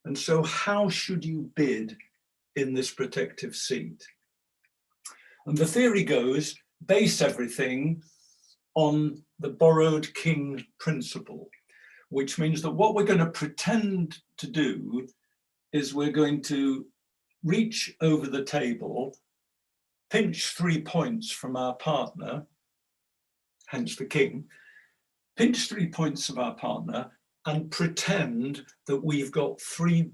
And so how should you bid in this protective seat? And the theory goes, base everything on the borrowed king principle, which means that what we're going to pretend to do is we're going to reach over the table, pinch 3 points from our partner, hence the king, pinch 3 points of our partner and pretend that we've got 3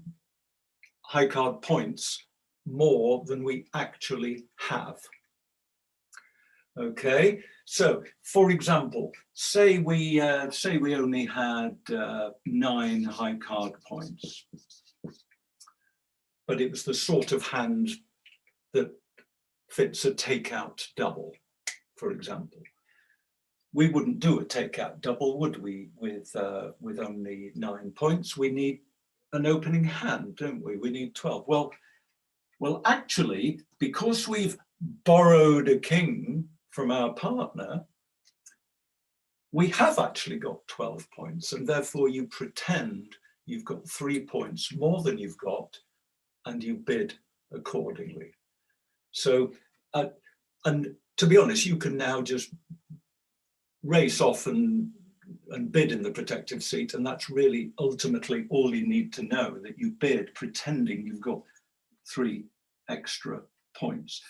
high card points more than we actually have. Okay, so for example, say we only had 9 high card points, but it was the sort of hand that fits a takeout double, for example. We wouldn't do a takeout double, would we, with only 9 points? We need an opening hand, don't we? We need 12. Well, actually, because we've borrowed a king from our partner, we have actually got 12 points, and therefore you pretend you've got 3 points more than you've got, and you bid accordingly. So, and to be honest, you can now just race off and bid in the protective seat, and that's really ultimately all you need to know, that you bid pretending you've got 3 extra points.